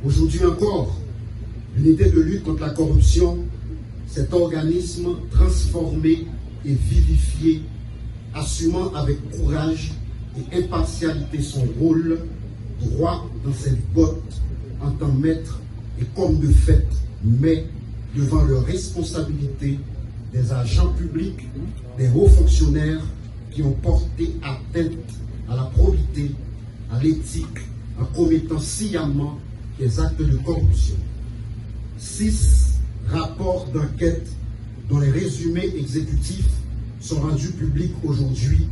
Aujourd'hui encore, l'unité de lutte contre la corruption, cet organisme transformé et vivifié, assumant avec courage et impartialité son rôle, droit dans ses bottes, en tant maître et comme de fait, mais devant leurs responsabilités des agents publics, des hauts fonctionnaires qui ont porté atteinte à la probité, à l'éthique, en commettant sciemment des actes de corruption. 6 rapports d'enquête dont les résumés exécutifs sont rendus publics aujourd'hui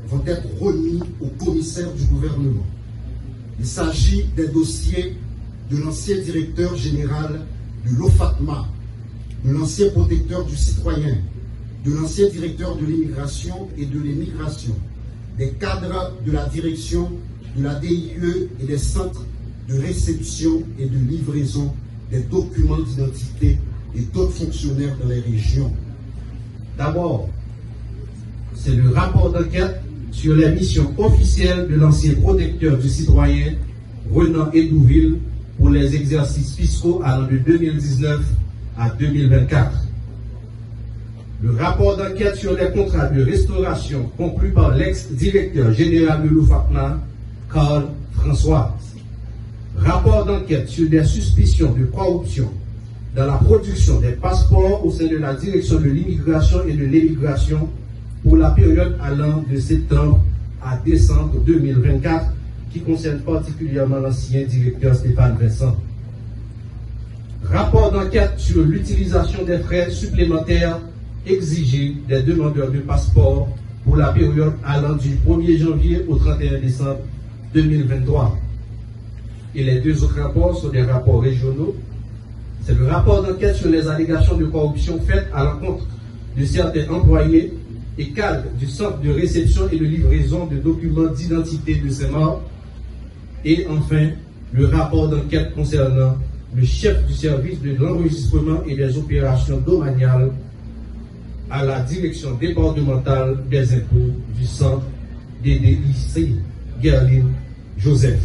vont être remis au commissaire du gouvernement. Il s'agit des dossiers de l'ancien directeur général de l'OFATMA, de l'ancien protecteur du citoyen, de l'ancien directeur de l'immigration et de l'émigration, des cadres de la direction de la DIE et des centres de réception et de livraison des documents d'identité et d'autres fonctionnaires dans les régions. D'abord, c'est le rapport d'enquête sur les missions officielles de l'ancien protecteur du citoyen, Renan Edouville, pour les exercices fiscaux allant de 2019 à 2024. Le rapport d'enquête sur les contrats de restauration conclus par l'ex-directeur général de l'OFATMA, Carl François. Rapport d'enquête sur des suspicions de corruption dans la production des passeports au sein de la direction de l'immigration et de l'émigration pour la période allant de septembre à décembre 2024, qui concerne particulièrement l'ancien directeur Stéphane Vincent. Rapport d'enquête sur l'utilisation des frais supplémentaires exigés des demandeurs de passeport pour la période allant du 1er janvier au 31 décembre 2023. Et les deux autres rapports sont des rapports régionaux. C'est le rapport d'enquête sur les allégations de corruption faites à l'encontre de certains employés et cadres du centre de réception et de livraison de documents d'identité de ces morts. Et enfin, le rapport d'enquête concernant le chef du service de l'enregistrement et des opérations domaniales à la direction départementale des impôts du centre DDIC, Guerline Joseph.